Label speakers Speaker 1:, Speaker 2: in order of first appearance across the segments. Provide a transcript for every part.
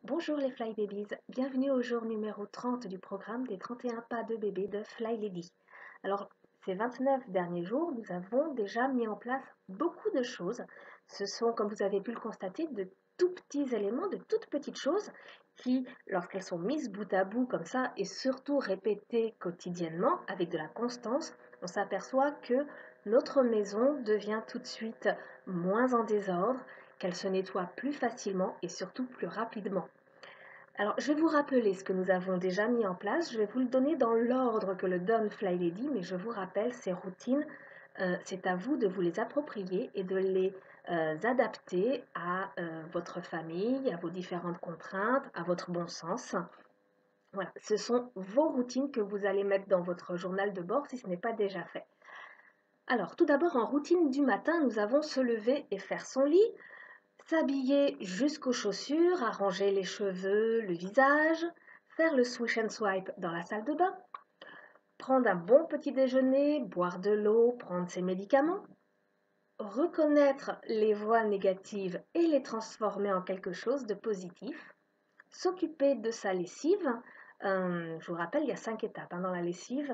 Speaker 1: Bonjour les Fly Babies, bienvenue au jour numéro 30 du programme des 31 pas de bébé de Fly Lady. Alors, ces 29 derniers jours, nous avons déjà mis en place beaucoup de choses. Ce sont, comme vous avez pu le constater, de tout petits éléments, de toutes petites choses qui, lorsqu'elles sont mises bout à bout comme ça et surtout répétées quotidiennement avec de la constance, on s'aperçoit que notre maison devient tout de suite moins en désordre, qu'elle se nettoie plus facilement et surtout plus rapidement. Alors, je vais vous rappeler ce que nous avons déjà mis en place. Je vais vous le donner dans l'ordre que le donne Fly Lady, mais je vous rappelle, ces routines, c'est à vous de vous les approprier et de les adapter à votre famille, à vos différentes contraintes, à votre bon sens. Voilà, ce sont vos routines que vous allez mettre dans votre journal de bord si ce n'est pas déjà fait. Alors, tout d'abord, en routine du matin, nous avons se lever et faire son lit, s'habiller jusqu'aux chaussures, arranger les cheveux, le visage, faire le swish and swipe dans la salle de bain, prendre un bon petit déjeuner, boire de l'eau, prendre ses médicaments, reconnaître les voix négatives et les transformer en quelque chose de positif, s'occuper de sa lessive. Je vous rappelle, il y a 5 étapes dans la lessive.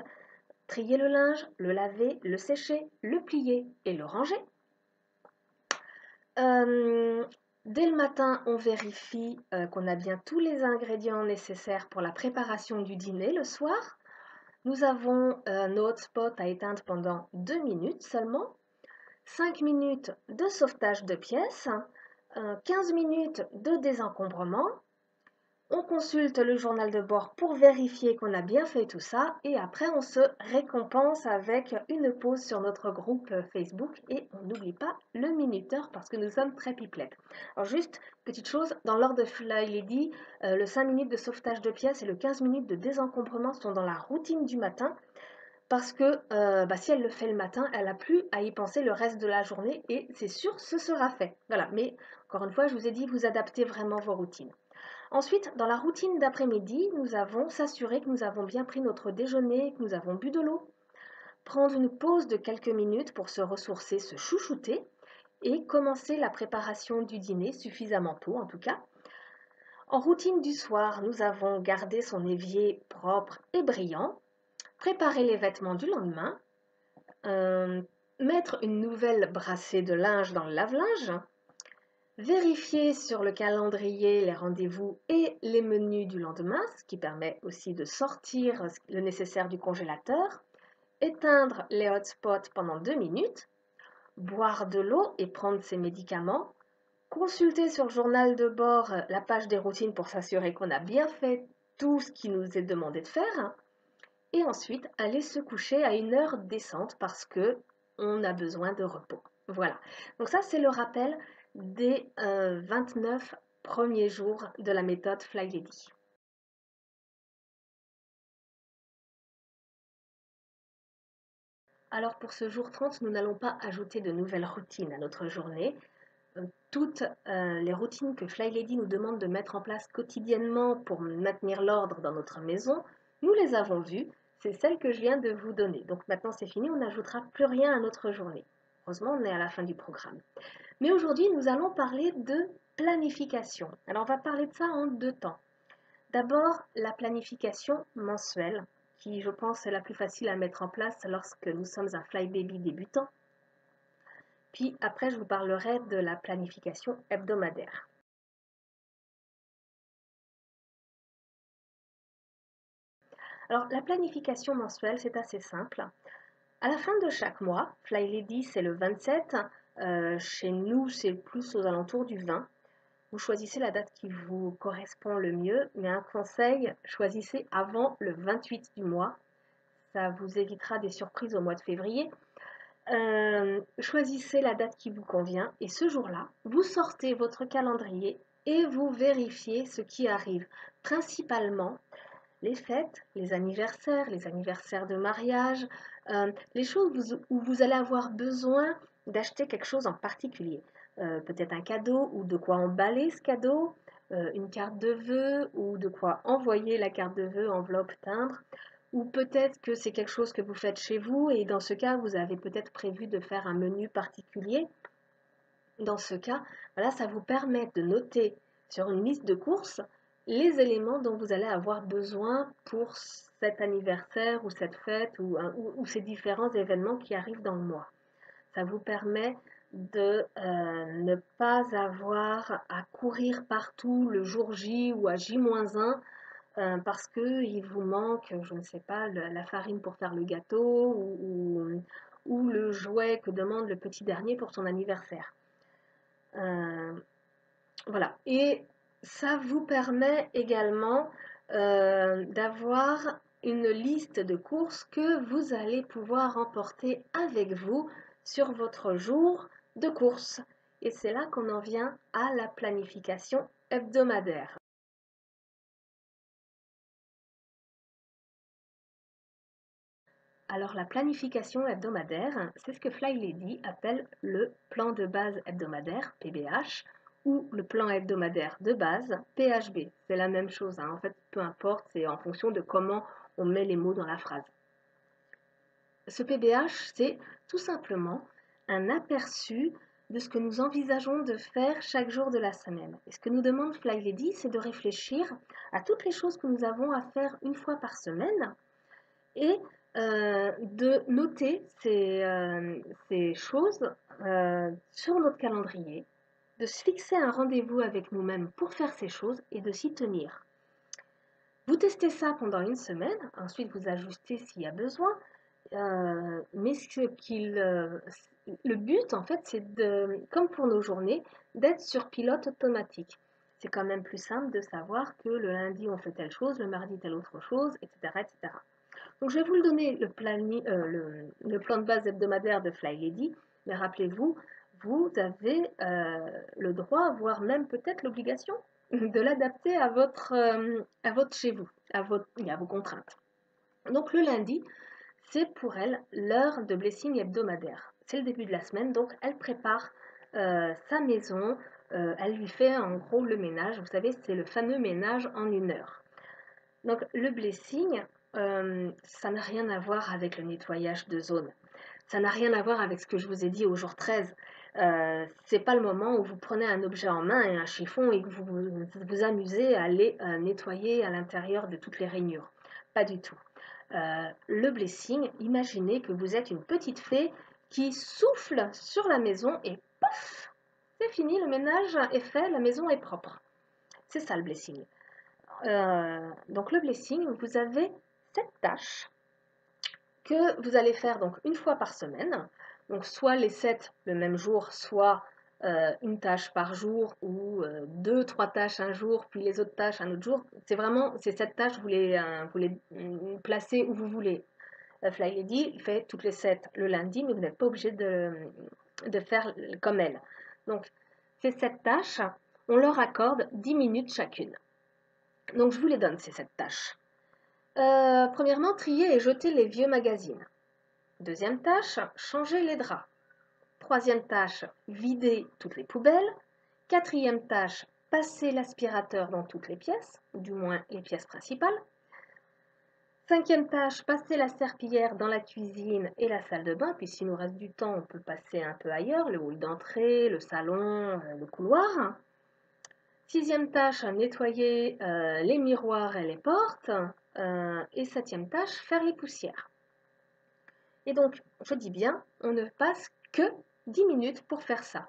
Speaker 1: Trier le linge, le laver, le sécher, le plier et le ranger. Dès le matin, on vérifie qu'on a bien tous les ingrédients nécessaires pour la préparation du dîner le soir. Nous avons nos hotspots à éteindre pendant 2 minutes seulement, 5 minutes de sauvetage de pièces, 15 minutes de désencombrement. On consulte le journal de bord pour vérifier qu'on a bien fait tout ça et après on se récompense avec une pause sur notre groupe Facebook et on n'oublie pas le minuteur parce que nous sommes très pipelettes. Alors juste, petite chose, dans l'ordre de Fly Lady, le 5 minutes de sauvetage de pièces et le 15 minutes de désencombrement sont dans la routine du matin parce que si elle le fait le matin, elle n'a plus à y penser le reste de la journée et c'est sûr, ce sera fait. Voilà, mais encore une fois, je vous ai dit, vous adaptez vraiment vos routines. Ensuite, dans la routine d'après-midi, nous avons s'assurer que nous avons bien pris notre déjeuner, que nous avons bu de l'eau, prendre une pause de quelques minutes pour se ressourcer, se chouchouter et commencer la préparation du dîner suffisamment tôt en tout cas. En routine du soir, nous avons gardé son évier propre et brillant, préparer les vêtements du lendemain, mettre une nouvelle brassée de linge dans le lave-linge, vérifier sur le calendrier les rendez-vous et les menus du lendemain, ce qui permet aussi de sortir le nécessaire du congélateur, éteindre les hotspots pendant 2 minutes, boire de l'eau et prendre ses médicaments, consulter sur le journal de bord la page des routines pour s'assurer qu'on a bien fait tout ce qui nous est demandé de faire, et ensuite aller se coucher à une heure décente parce que on a besoin de repos. Voilà. Donc ça, c'est le rappel des 29 premiers jours de la méthode Fly Lady. Alors pour ce jour 30, nous n'allons pas ajouter de nouvelles routines à notre journée. Toutes les routines que Fly Lady nous demande de mettre en place quotidiennement pour maintenir l'ordre dans notre maison, nous les avons vues. C'est celle que je viens de vous donner. Donc maintenant c'est fini, on n'ajoutera plus rien à notre journée. Heureusement, on est à la fin du programme. Mais aujourd'hui, nous allons parler de planification. Alors on va parler de ça en 2 temps. D'abord, la planification mensuelle, qui je pense est la plus facile à mettre en place lorsque nous sommes un Fly Baby débutant. Puis après, je vous parlerai de la planification hebdomadaire. Alors, la planification mensuelle, c'est assez simple. À la fin de chaque mois, Fly Lady, c'est le 27. Chez nous, c'est plus aux alentours du 20. Vous choisissez la date qui vous correspond le mieux, mais un conseil, choisissez avant le 28 du mois. Ça vous évitera des surprises au mois de février. Choisissez la date qui vous convient et ce jour-là, vous sortez votre calendrier et vous vérifiez ce qui arrive. Principalement les fêtes, les anniversaires de mariage, les choses où vous allez avoir besoin d'acheter quelque chose en particulier. Peut-être un cadeau ou de quoi emballer ce cadeau, une carte de vœux ou de quoi envoyer la carte de vœux, enveloppe, timbre. Ou peut-être que c'est quelque chose que vous faites chez vous et dans ce cas, vous avez peut-être prévu de faire un menu particulier. Dans ce cas, voilà, ça vous permet de noter sur une liste de courses les éléments dont vous allez avoir besoin pour cet anniversaire ou cette fête ou ces différents événements qui arrivent dans le mois. Ça vous permet de ne pas avoir à courir partout le jour J ou à J-1 parce qu'il vous manque, je ne sais pas, la farine pour faire le gâteau ou le jouet que demande le petit dernier pour son anniversaire. Voilà. Et ça vous permet également d'avoir une liste de courses que vous allez pouvoir emporter avec vous sur votre jour de course. Et c'est là qu'on en vient à la planification hebdomadaire. Alors la planification hebdomadaire, c'est ce que Fly Lady appelle le plan de base hebdomadaire, PBH, ou le plan hebdomadaire de base, PHB. C'est la même chose, hein. En fait, peu importe, c'est en fonction de comment on met les mots dans la phrase. Ce PBH, c'est tout simplement un aperçu de ce que nous envisageons de faire chaque jour de la semaine. Et ce que nous demande Fly Lady, c'est de réfléchir à toutes les choses que nous avons à faire une fois par semaine et de noter ces choses sur notre calendrier, de se fixer un rendez-vous avec nous-mêmes pour faire ces choses et de s'y tenir. Vous testez ça pendant une semaine, ensuite vous ajustez s'il y a besoin, mais le but en fait c'est comme pour nos journées, d'être sur pilote automatique. C'est quand même plus simple de savoir que le lundi on fait telle chose, le mardi telle autre chose, etc. etc. Donc je vais vous le donner le plan de base hebdomadaire de Fly Lady, mais rappelez-vous, vous avez le droit, voire même peut-être l'obligation de l'adapter à votre chez vous, à vos contraintes. Donc le lundi, c'est pour elle l'heure de blessing hebdomadaire. C'est le début de la semaine, donc elle prépare sa maison, elle lui fait en gros le ménage. Vous savez, c'est le fameux ménage en une heure. Donc le blessing, ça n'a rien à voir avec le nettoyage de zone. Ça n'a rien à voir avec ce que je vous ai dit au jour 13. C'est pas le moment où vous prenez un objet en main et un chiffon et que vous amusez à aller nettoyer à l'intérieur de toutes les rainures. Pas du tout. Le blessing, imaginez que vous êtes une petite fée qui souffle sur la maison et pouf, c'est fini, le ménage est fait, la maison est propre. C'est ça le blessing. Donc le blessing, vous avez 7 tâches que vous allez faire donc une fois par semaine. Donc soit les 7 le même jour, soit une tâche par jour ou 2-3 tâches un jour, puis les autres tâches un autre jour. C'est vraiment ces 7 tâches, vous les placez où vous voulez. Fly Lady fait toutes les 7 le lundi, mais vous n'êtes pas obligé de faire comme elle. Donc ces 7 tâches, on leur accorde 10 minutes chacune. Donc je vous les donne, ces 7 tâches. Premièrement, trier et jeter les vieux magazines. Deuxième tâche, changer les draps. Troisième tâche, vider toutes les poubelles. Quatrième tâche, passer l'aspirateur dans toutes les pièces, ou du moins les pièces principales. Cinquième tâche, passer la serpillière dans la cuisine et la salle de bain, puis s'il nous reste du temps, on peut passer un peu ailleurs, le hall d'entrée, le salon, le couloir. Sixième tâche, nettoyer les miroirs et les portes. Et septième tâche, faire les poussières. Et donc, je dis bien, on ne passe que 10 minutes pour faire ça.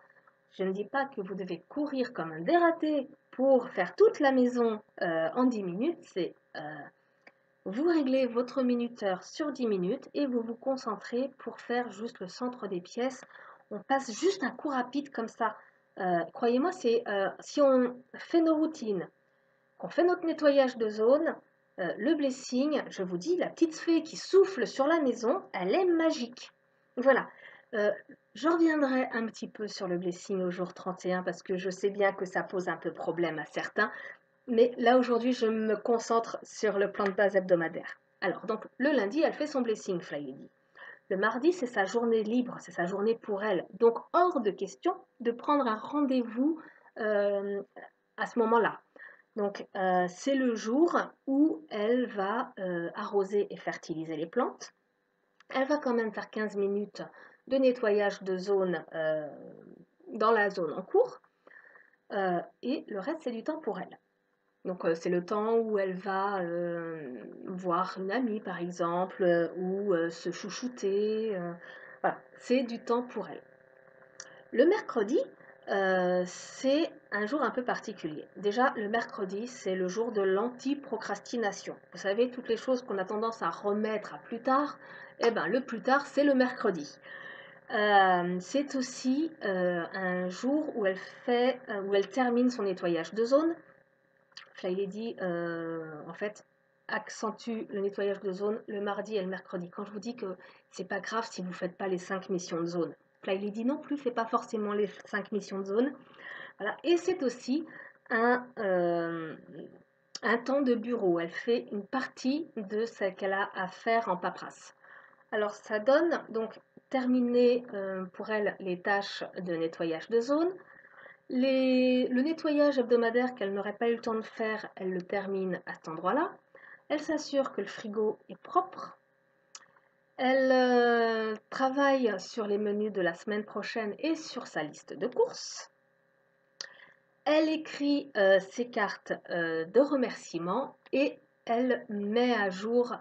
Speaker 1: Je ne dis pas que vous devez courir comme un dératé pour faire toute la maison en 10 minutes. C'est vous réglez votre minuteur sur 10 minutes et vous vous concentrez pour faire juste le centre des pièces. On passe juste un coup rapide comme ça. Croyez-moi, c'est si on fait nos routines, qu'on fait notre nettoyage de zone, le blessing, je vous dis, la petite fée qui souffle sur la maison, elle est magique. Voilà. Je reviendrai un petit peu sur le blessing au jour 31 parce que je sais bien que ça pose un peu problème à certains. Mais là, aujourd'hui, je me concentre sur le plan de base hebdomadaire. Alors, donc, le lundi, elle fait son blessing, Fly Lady. Le mardi, c'est sa journée libre, c'est sa journée pour elle. Donc, hors de question de prendre un rendez-vous à ce moment-là. Donc, c'est le jour où elle va arroser et fertiliser les plantes. Elle va quand même faire 15 minutes de nettoyage de zone dans la zone en cours. Et le reste, c'est du temps pour elle. Donc c'est le temps où elle va voir une amie par exemple, ou se chouchouter. Voilà, c'est du temps pour elle. Le mercredi, c'est un jour un peu particulier. Déjà, le mercredi, c'est le jour de l'anti-procrastination. Vous savez, toutes les choses qu'on a tendance à remettre à plus tard, eh ben, le plus tard, c'est le mercredi. C'est aussi un jour où où elle termine son nettoyage de zone. Fly Lady, en fait, accentue le nettoyage de zone le mardi et le mercredi. Quand je vous dis que c'est pas grave si vous ne faites pas les 5 missions de zone. Fly Lady non plus fait pas forcément les 5 missions de zone. Voilà. Et c'est aussi un temps de bureau. Elle fait une partie de ce qu'elle a à faire en paperasse. Alors ça donne donc terminer pour elle les tâches de nettoyage de zone. Le nettoyage hebdomadaire qu'elle n'aurait pas eu le temps de faire, elle le termine à cet endroit-là. Elle s'assure que le frigo est propre. Elle travaille sur les menus de la semaine prochaine et sur sa liste de courses. Elle écrit ses cartes de remerciement et elle met à jour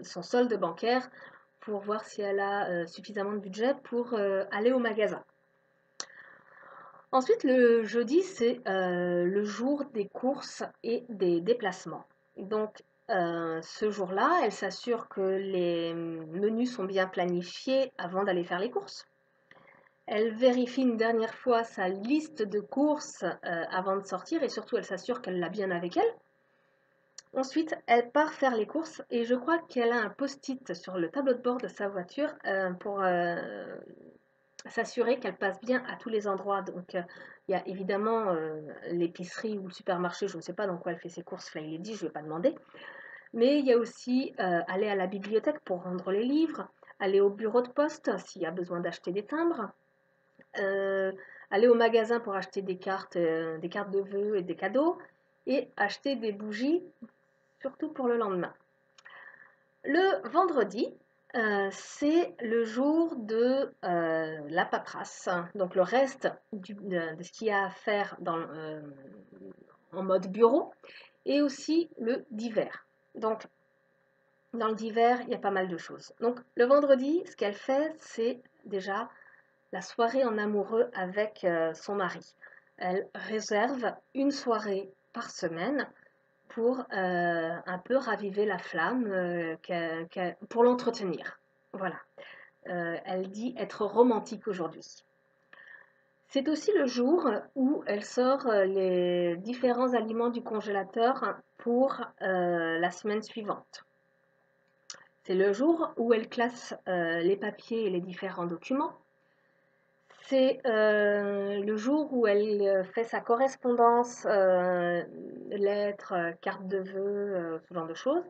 Speaker 1: son solde bancaire pour voir si elle a suffisamment de budget pour aller au magasin. Ensuite, le jeudi, c'est le jour des courses et des déplacements. Donc, ce jour-là, elle s'assure que les menus sont bien planifiés avant d'aller faire les courses. Elle vérifie une dernière fois sa liste de courses avant de sortir et surtout, elle s'assure qu'elle l'a bien avec elle. Ensuite, elle part faire les courses et je crois qu'elle a un post-it sur le tableau de bord de sa voiture pour s'assurer qu'elle passe bien à tous les endroits. Donc, il y a évidemment l'épicerie ou le supermarché, je ne sais pas dans quoi elle fait ses courses, Fly Lady, je ne vais pas demander. Mais il y a aussi aller à la bibliothèque pour rendre les livres, aller au bureau de poste s'il y a besoin d'acheter des timbres, aller au magasin pour acheter des cartes de vœux et des cadeaux, et acheter des bougies, surtout pour le lendemain. Le vendredi, c'est le jour de la paperasse, donc le reste de ce qu'il y a à faire en mode bureau, et aussi le divers. Donc, dans le divers, il y a pas mal de choses. Donc, le vendredi, ce qu'elle fait, c'est déjà la soirée en amoureux avec son mari. Elle réserve une soirée par semaine pour un peu raviver la flamme, pour l'entretenir. Voilà. Elle dit être romantique aujourd'hui. C'est aussi le jour où elle sort les différents aliments du congélateur pour la semaine suivante. C'est le jour où elle classe les papiers et les différents documents. C'est le jour où elle fait sa correspondance, lettres, cartes de vœux, ce genre de choses.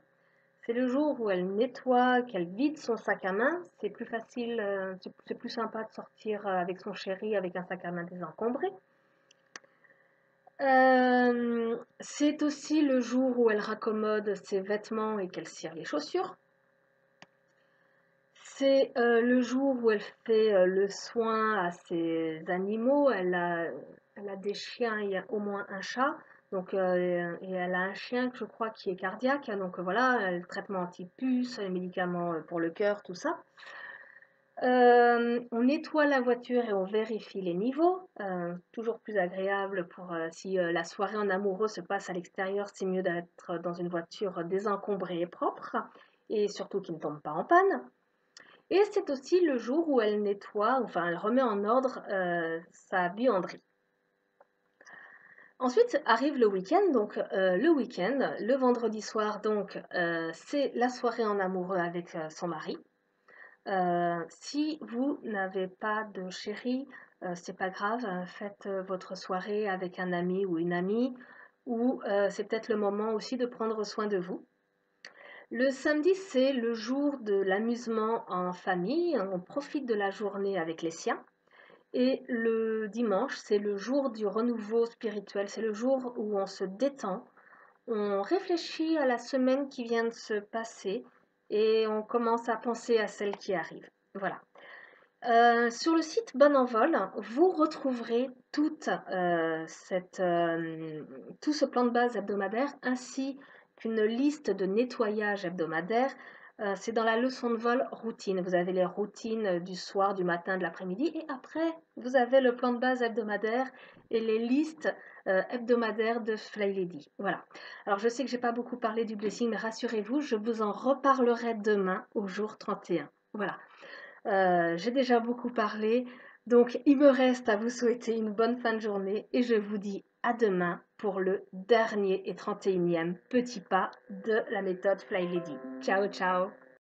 Speaker 1: C'est le jour où elle nettoie, qu'elle vide son sac à main. C'est plus facile, c'est plus sympa de sortir avec son chéri avec un sac à main désencombré. C'est aussi le jour où elle raccommode ses vêtements et qu'elle cire les chaussures. C'est le jour où elle fait le soin à ses animaux. Elle a des chiens et au moins un chat. Donc, et elle a un chien que je crois qui est cardiaque. Donc voilà, le traitement anti-puce, les médicaments pour le cœur, tout ça. On nettoie la voiture et on vérifie les niveaux. Toujours plus agréable pour si la soirée en amoureux se passe à l'extérieur, c'est mieux d'être dans une voiture désencombrée et propre. Et surtout qui ne tombe pas en panne. Et c'est aussi le jour où elle nettoie, enfin elle remet en ordre sa buanderie. Ensuite arrive le week-end, donc le week-end, le vendredi soir, donc c'est la soirée en amoureux avec son mari. Si vous n'avez pas de chéri, c'est pas grave, faites votre soirée avec un ami ou une amie, ou c'est peut-être le moment aussi de prendre soin de vous. Le samedi, c'est le jour de l'amusement en famille. On profite de la journée avec les siens. Et le dimanche, c'est le jour du renouveau spirituel. C'est le jour où on se détend. On réfléchit à la semaine qui vient de se passer et on commence à penser à celle qui arrive. Voilà. Sur le site Bon Envol, vous retrouverez tout ce plan de base hebdomadaire ainsi qu'une liste de nettoyage hebdomadaire. C'est dans la leçon de vol routine. Vous avez les routines du soir, du matin, de l'après-midi et après, vous avez le plan de base hebdomadaire et les listes hebdomadaires de Fly Lady. Voilà. Alors, je sais que j'ai pas beaucoup parlé du blessing, mais rassurez-vous, je vous en reparlerai demain au jour 31. Voilà. J'ai déjà beaucoup parlé, donc il me reste à vous souhaiter une bonne fin de journée et je vous dis à demain pour le dernier et 31e petit pas de la méthode Fly Lady. Ciao, ciao!